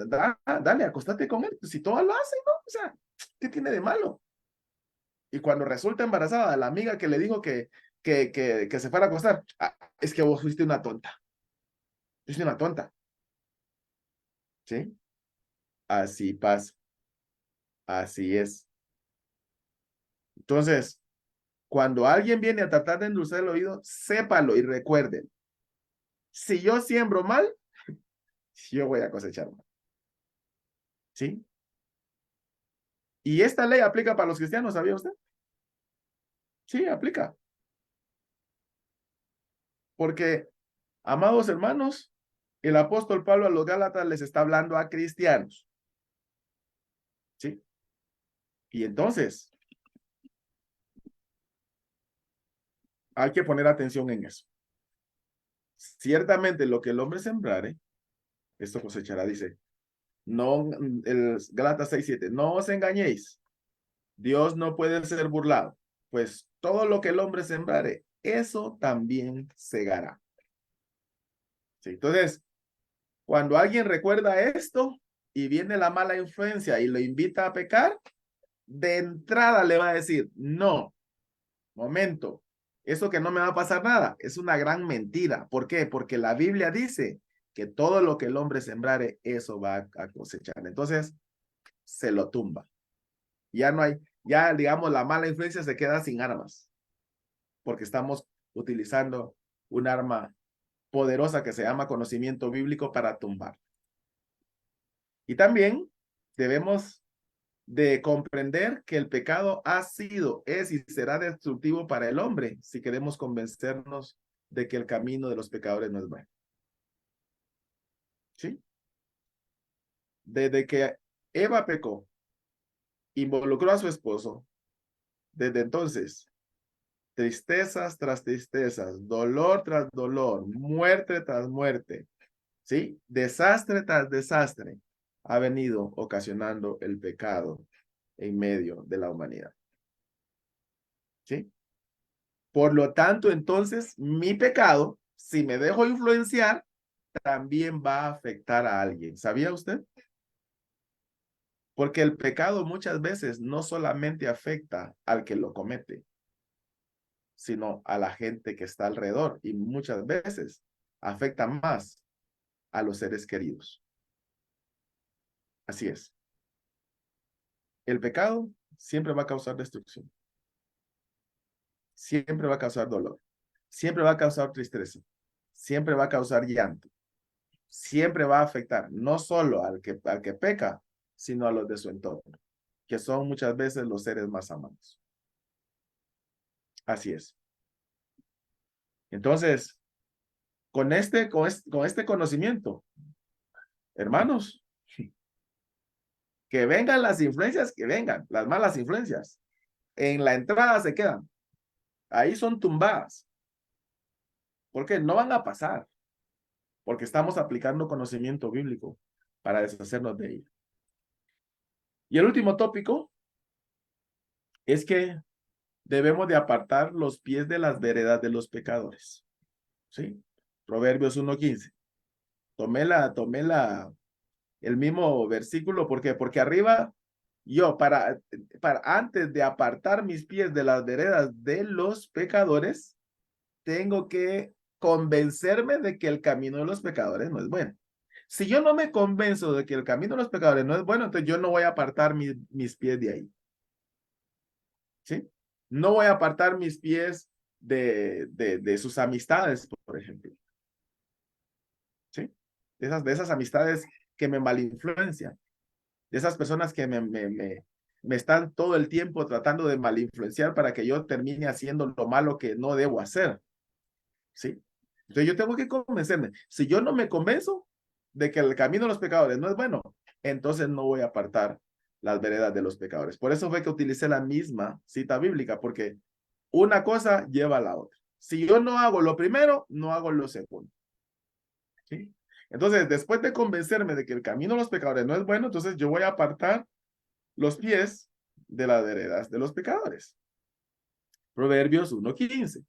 dale, acostate con él, si todas lo hacen, ¿no? O sea, ¿qué tiene de malo? Y cuando resulta embarazada, la amiga que le dijo que se fuera a acostar, ah, es que vos fuiste una tonta, fuiste una tonta, ¿sí? Así pasa, así es. Entonces, cuando alguien viene a tratar de endulzar el oído, sépalo y recuerden, si yo siembro mal, yo voy a cosechar mal, ¿sí? Y esta ley aplica para los cristianos, ¿sabía usted? Sí, aplica. Porque, amados hermanos, el apóstol Pablo a los Gálatas les está hablando a cristianos, ¿sí? Y entonces, hay que poner atención en eso. Ciertamente lo que el hombre sembrare, esto cosechará, dice. No, el Gálatas 6:7, no os engañéis. Dios no puede ser burlado, pues todo lo que el hombre sembrare, eso también segará. ¿Sí? Entonces, cuando alguien recuerda esto y viene la mala influencia y lo invita a pecar, de entrada le va a decir, no, momento, eso que no me va a pasar nada, es una gran mentira. ¿Por qué? Porque la Biblia dice que todo lo que el hombre sembrare, eso va a cosechar. Entonces, se lo tumba. Ya no hay, ya digamos, la mala influencia se queda sin armas, porque estamos utilizando un arma poderosa que se llama conocimiento bíblico para tumbar. Y también debemos de comprender que el pecado ha sido, es y será destructivo para el hombre si queremos convencernos de que el camino de los pecadores no es bueno. ¿Sí? Desde que Eva pecó, involucró a su esposo, desde entonces, tristezas tras tristezas, dolor tras dolor, muerte tras muerte, ¿sí? Desastre tras desastre ha venido ocasionando el pecado en medio de la humanidad. ¿Sí? Por lo tanto, entonces, mi pecado, si me dejo influenciar, también va a afectar a alguien. ¿Sabía usted? Porque el pecado muchas veces no solamente afecta al que lo comete, sino a la gente que está alrededor. Y muchas veces afecta más a los seres queridos. Así es. El pecado siempre va a causar destrucción. Siempre va a causar dolor. Siempre va a causar tristeza. Siempre va a causar llanto. Siempre va a afectar no solo al que peca, sino a los de su entorno, que son muchas veces los seres más amados. Así es. Entonces, con este conocimiento, hermanos, que vengan las influencias, que vengan, las malas influencias. En la entrada se quedan. Ahí son tumbadas. Porque no van a pasar. Porque estamos aplicando conocimiento bíblico para deshacernos de ello. Y el último tópico es que debemos de apartar los pies de las veredas de los pecadores. ¿Sí? Proverbios 1:15. Tomé el mismo versículo. ¿Por qué? Porque arriba yo, antes de apartar mis pies de las veredas de los pecadores, tengo que convencerme de que el camino de los pecadores no es bueno. Si yo no me convenzo de que el camino de los pecadores no es bueno, entonces yo no voy a apartar mis pies de ahí. ¿Sí? No voy a apartar mis pies de sus amistades, por ejemplo. ¿Sí? De esas amistades que me malinfluencian. De esas personas que me están todo el tiempo tratando de malinfluenciar para que yo termine haciendo lo malo que no debo hacer. ¿Sí? Entonces yo tengo que convencerme. Si yo no me convenzo de que el camino de los pecadores no es bueno, entonces no voy a apartar las veredas de los pecadores. Por eso fue que utilicé la misma cita bíblica, porque una cosa lleva a la otra. Si yo no hago lo primero, no hago lo segundo. ¿Sí? Entonces, después de convencerme de que el camino de los pecadores no es bueno, entonces yo voy a apartar los pies de las veredas de los pecadores. Proverbios 1:15.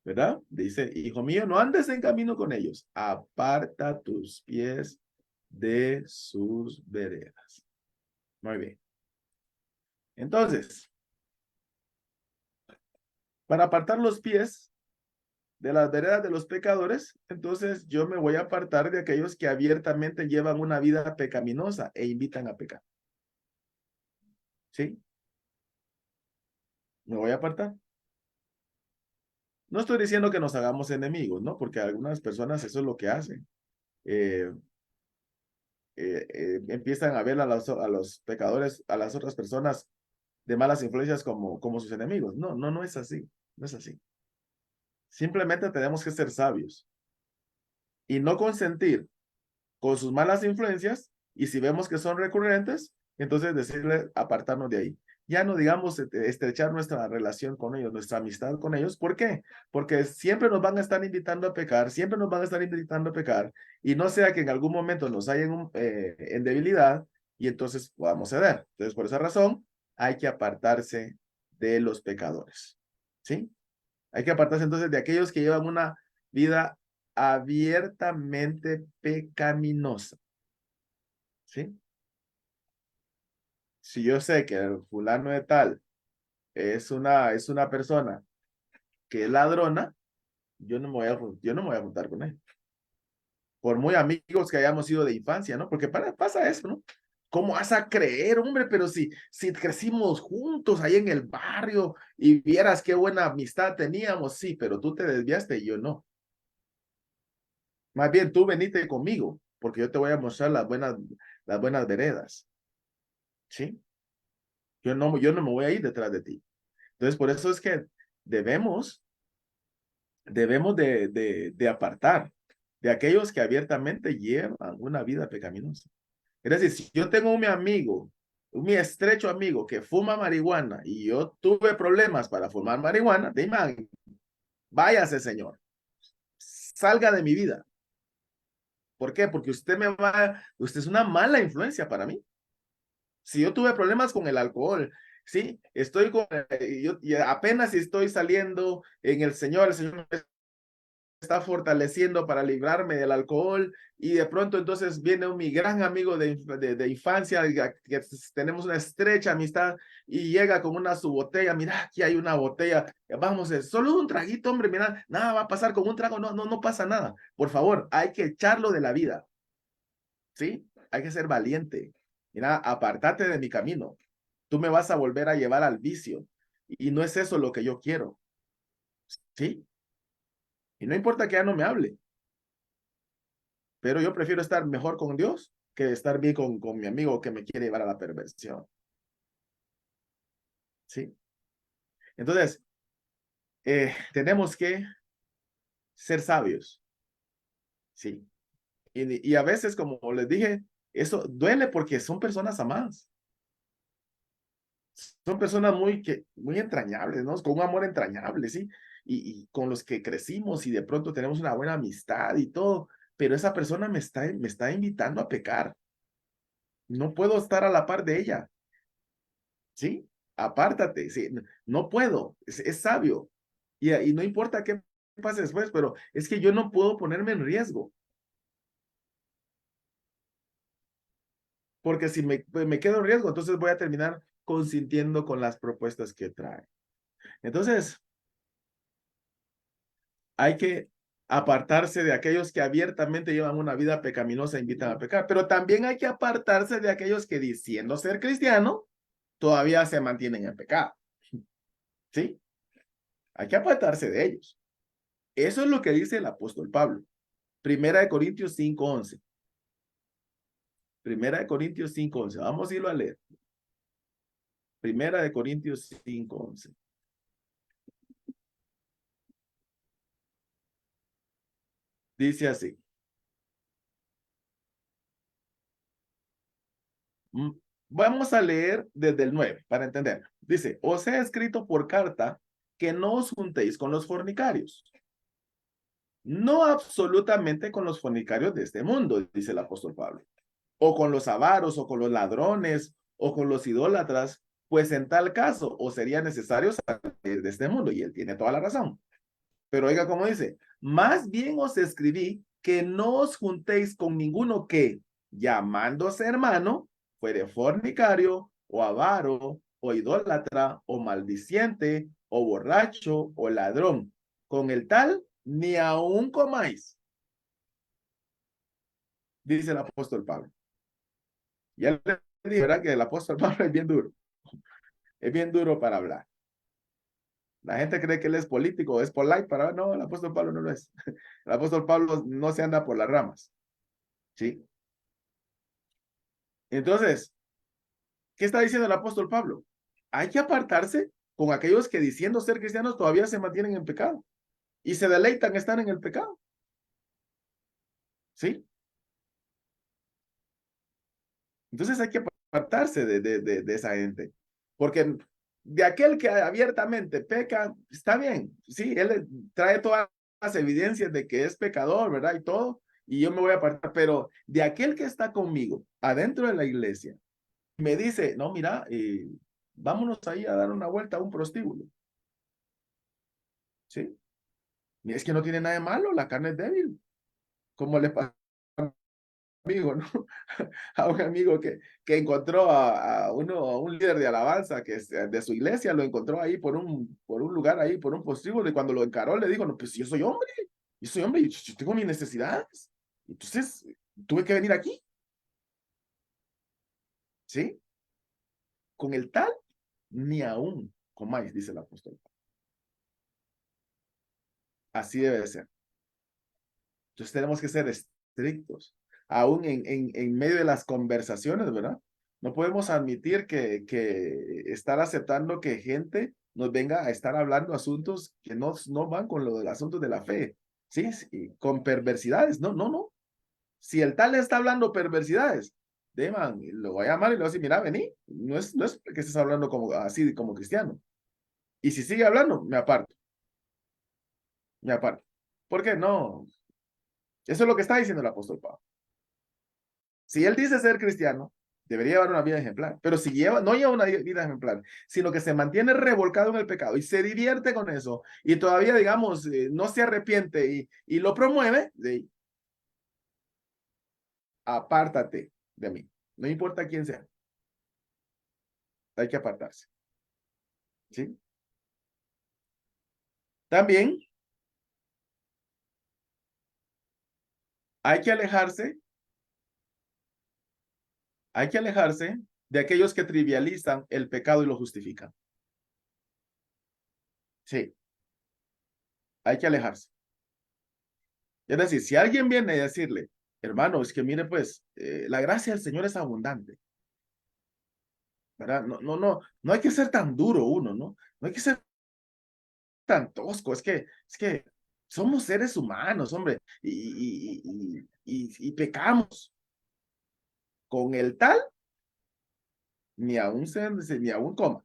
¿Verdad? Dice, hijo mío, no andes en camino con ellos, aparta tus pies de sus veredas. Muy bien. Entonces, para apartar los pies de las veredas de los pecadores, entonces yo me voy a apartar de aquellos que abiertamente llevan una vida pecaminosa e invitan a pecar. ¿Sí? Me voy a apartar. No estoy diciendo que nos hagamos enemigos, ¿no? Porque algunas personas eso es lo que hacen. Empiezan a ver a los pecadores, a las otras personas de malas influencias como sus enemigos. No, no, no es así. No es así. Simplemente tenemos que ser sabios y no consentir con sus malas influencias, y si vemos que son recurrentes, entonces decirle apartarnos de ahí. Ya no digamos estrechar nuestra relación con ellos, nuestra amistad con ellos. ¿Por qué? Porque siempre nos van a estar invitando a pecar, siempre nos van a estar invitando a pecar, y no sea que en algún momento nos hayan en debilidad y entonces podamos ceder. Entonces, por esa razón, hay que apartarse de los pecadores. ¿Sí? Hay que apartarse entonces de aquellos que llevan una vida abiertamente pecaminosa. ¿Sí? Si yo sé que el fulano de tal es una persona que es ladrona, yo no me voy a juntar con él. Por muy amigos que hayamos sido de infancia, ¿no? Porque pasa eso, ¿no? ¿Cómo vas a creer, hombre? Pero si crecimos juntos ahí en el barrio y vieras qué buena amistad teníamos, sí, pero tú te desviaste y yo no. Más bien tú venite conmigo, porque yo te voy a mostrar las buenas veredas. ¿Sí? Yo no me voy a ir detrás de ti. Entonces, por eso es que debemos, debemos de apartar de aquellos que abiertamente llevan una vida pecaminosa. Es decir, si yo tengo un amigo, un mi estrecho amigo que fuma marihuana y yo tuve problemas para fumar marihuana, dime, váyase, señor, salga de mi vida. ¿Por qué? Porque usted es una mala influencia para mí. Si yo tuve problemas con el alcohol, sí, estoy con, yo y apenas estoy saliendo en el Señor está fortaleciendo para librarme del alcohol, y de pronto entonces viene mi gran amigo de infancia, que tenemos una estrecha amistad, y llega con su botella. Mira, aquí hay una botella, vamos, es solo un traguito, hombre, mira, nada va a pasar con un trago, no pasa nada. Por favor, hay que echarlo de la vida, ¿sí? Hay que ser valiente. Mira, apartate de mi camino. Tú me vas a volver a llevar al vicio, y no es eso lo que yo quiero, ¿sí? Y no importa que ya no me hable, pero yo prefiero estar mejor con Dios que estar bien con mi amigo que me quiere llevar a la perversión, ¿sí? Entonces, tenemos que ser sabios, ¿sí? Y a veces, como les dije, eso duele porque son personas amadas. Son personas muy entrañables, ¿no? Con un amor entrañable, ¿sí? Y con los que crecimos, y de pronto tenemos una buena amistad y todo, pero esa persona me está invitando a pecar. No puedo estar a la par de ella, ¿sí? Apártate, ¿sí? No puedo, es sabio. Y no importa qué pase después, pero es que yo no puedo ponerme en riesgo, porque si me quedo en riesgo, entonces voy a terminar consintiendo con las propuestas que trae. Entonces, hay que apartarse de aquellos que abiertamente llevan una vida pecaminosa e invitan a pecar, pero también hay que apartarse de aquellos que, diciendo ser cristiano, todavía se mantienen en pecado, ¿sí? Hay que apartarse de ellos. Eso es lo que dice el apóstol Pablo. Primera de Corintios 5:11. Primera de Corintios 5:11. Vamos a irlo a leer. Primera de Corintios 5:11. Dice así. Mm, Vamos a leer desde el 9 para entender. Dice, os he escrito por carta que no os juntéis con los fornicarios. No absolutamente con los fornicarios de este mundo, dice el apóstol Pablo, o con los avaros, o con los ladrones, o con los idólatras, pues en tal caso os sería necesario salir de este mundo. Y él tiene toda la razón. Pero oiga cómo dice, más bien os escribí que no os juntéis con ninguno que, llamándose hermano, fuere fornicario, o avaro, o idólatra, o maldiciente, o borracho, o ladrón. Con el tal, ni aun comáis, dice el apóstol Pablo. Ya le dije, ¿verdad? Que el apóstol Pablo es bien duro para hablar. La gente cree que él es político, es polite para... No, el apóstol Pablo no lo es. El apóstol Pablo no se anda por las ramas, ¿sí? Entonces, ¿qué está diciendo el apóstol Pablo? Hay que apartarse con aquellos que, diciendo ser cristianos, todavía se mantienen en pecado y se deleitan estar en el pecado, ¿sí? Entonces hay que apartarse de esa gente, porque de aquel que abiertamente peca, está bien, sí, él trae todas las evidencias de que es pecador, ¿verdad? Y todo, y yo me voy a apartar, pero de aquel que está conmigo, adentro de la iglesia, me dice, no, mira, vámonos ahí a dar una vuelta a un prostíbulo, ¿sí? Y es que no tiene nada de malo, la carne es débil, como le pasó a un amigo, ¿no? A un amigo que encontró a un líder de alabanza que es de su iglesia, lo encontró ahí por un lugar ahí, por un prostíbulo, y cuando lo encaró le dijo, no, pues yo soy hombre, yo tengo mis necesidades, entonces tuve que venir aquí, ¿sí? Con el tal, ni aún comáis, dice el apóstol. Así debe de ser. Entonces tenemos que ser estrictos, aún en medio de las conversaciones, ¿verdad? No podemos admitir que estar aceptando que gente nos venga a estar hablando asuntos que no van con los asuntos de la fe, ¿sí? Sí, con perversidades, no. Si el tal está hablando perversidades, man, lo voy a llamar y le voy a decir, mira, vení, no es que estés hablando como, así como cristiano. Y si sigue hablando, me aparto. ¿Por qué? No, eso es lo que está diciendo el apóstol Pablo. Si él dice ser cristiano, Debería llevar una vida ejemplar, pero si no lleva una vida ejemplar, sino que se mantiene revolcado en el pecado y se divierte con eso y todavía, digamos, no se arrepiente y lo promueve, apártate de mí. No importa quién sea, hay que apartarse. ¿Sí? También hay que alejarse, hay que alejarse de aquellos que trivializan el pecado y lo justifican. Sí, hay que alejarse. Es decir, si alguien viene a decirle, hermano, es que mire, pues, la gracia del Señor es abundante, ¿verdad? No hay que ser tan duro uno, ¿no? No hay que ser tan tosco, es que somos seres humanos, hombre, y pecamos. Con el tal, ni aún coma.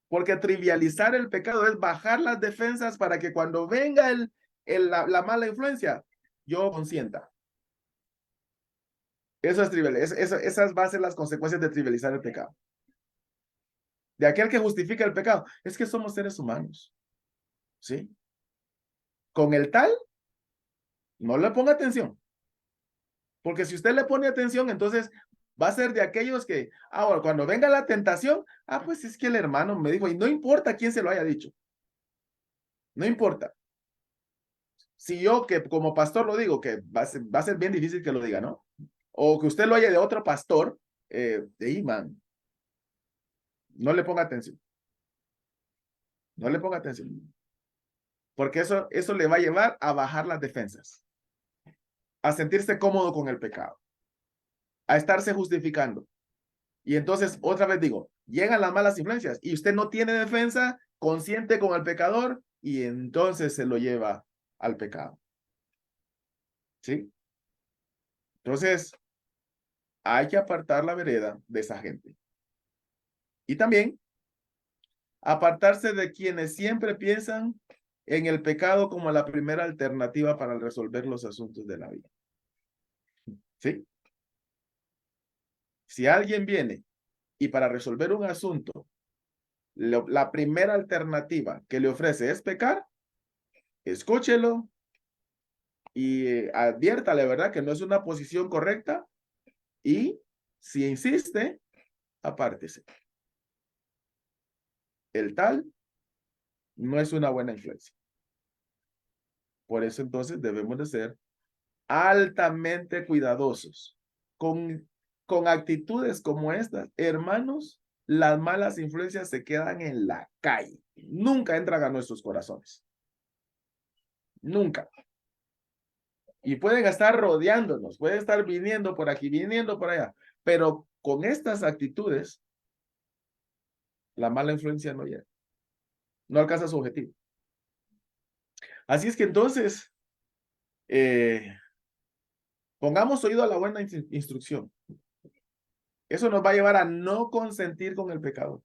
Porque trivializar el pecado es bajar las defensas para que cuando venga la mala influencia, yo consienta. Eso es trivial. Esas van a ser las consecuencias de trivializar el pecado. De aquel que justifica el pecado. Es que somos seres humanos. ¿Sí? Con el tal, no le ponga atención. Porque si usted le pone atención, entonces va a ser de aquellos que, ahora, cuando venga la tentación, pues es que el hermano me dijo, y no importa quién se lo haya dicho. No importa. Si yo que como pastor lo digo, que va a ser bien difícil que lo diga, ¿no? O que usted lo oye de otro pastor, man, no le ponga atención. No le ponga atención. Porque eso le va a llevar a bajar las defensas, a sentirse cómodo con el pecado, a estarse justificando. Y entonces, otra vez digo, llegan las malas influencias y usted no tiene defensa, consciente con el pecador y entonces se lo lleva al pecado. ¿Sí? Entonces, hay que apartar la vereda de esa gente. Y también apartarse de quienes siempre piensan en el pecado como la primera alternativa para resolver los asuntos de la vida. ¿Sí? Si alguien viene y para resolver un asunto, la primera alternativa que le ofrece es pecar, escúchelo y adviértale, ¿verdad? Que no es una posición correcta y si insiste, apártese. El tal no es una buena influencia. Por eso entonces debemos de ser altamente cuidadosos con actitudes como estas. Hermanos, las malas influencias se quedan en la calle. Nunca entran a nuestros corazones. Nunca. Y pueden estar rodeándonos, pueden estar viniendo por aquí, viniendo por allá. Pero con estas actitudes, la mala influencia no llega. No alcanza su objetivo. Así es que entonces, pongamos oído a la buena instrucción. Eso nos va a llevar a no consentir con el pecado.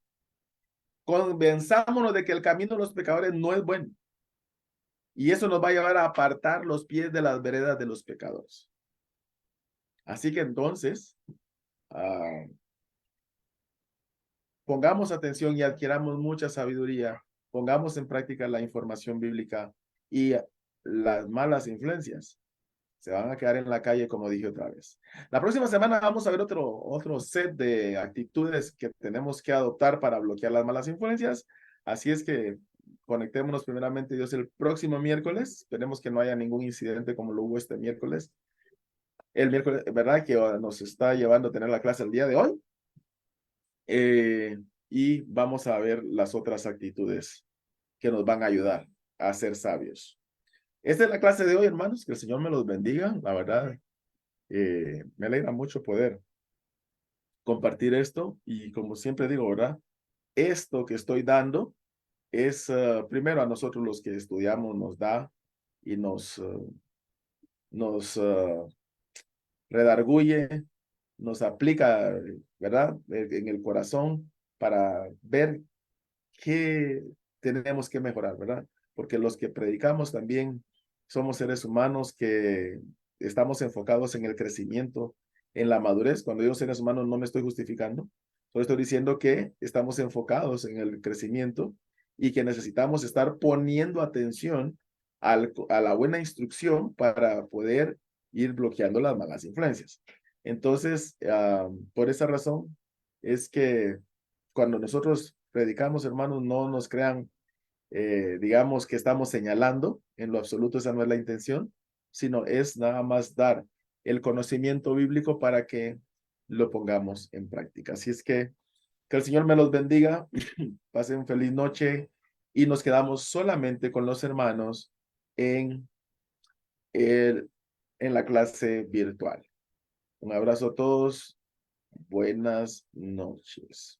Convenzámonos de que el camino de los pecadores no es bueno. Y eso nos va a llevar a apartar los pies de las veredas de los pecadores. Así que entonces, pongamos atención y adquiramos mucha sabiduría. Pongamos en práctica la información bíblica y las malas influencias se van a quedar en la calle, como dije otra vez. La próxima semana vamos a ver otro set de actitudes que tenemos que adoptar para bloquear las malas influencias. Así es que conectémonos primeramente, Dios, el próximo miércoles. Esperemos que no haya ningún incidente como lo hubo este miércoles. El miércoles, ¿verdad? Que nos está llevando a tener la clase el día de hoy. Y vamos a ver las otras actitudes que nos van a ayudar a ser sabios. Esta es la clase de hoy, hermanos. Que el Señor me los bendiga. La verdad, me alegra mucho poder compartir esto y como siempre digo, ¿verdad? Esto que estoy dando es primero a nosotros los que estudiamos nos da y nos redarguye, nos aplica, ¿verdad? En el corazón para ver qué tenemos que mejorar, ¿verdad? Porque los que predicamos también somos seres humanos que estamos enfocados en el crecimiento en la madurez. Cuando digo seres humanos no me estoy justificando, solo estoy diciendo que estamos enfocados en el crecimiento y que necesitamos estar poniendo atención a la buena instrucción para poder ir bloqueando las malas influencias. Entonces, por esa razón es que cuando nosotros predicamos, hermanos, no nos crean, digamos que estamos señalando, en lo absoluto esa no es la intención, sino es nada más dar el conocimiento bíblico para que lo pongamos en práctica. Así es que el Señor me los bendiga, pasen feliz noche y nos quedamos solamente con los hermanos en, el, en la clase virtual. Un abrazo a todos, buenas noches.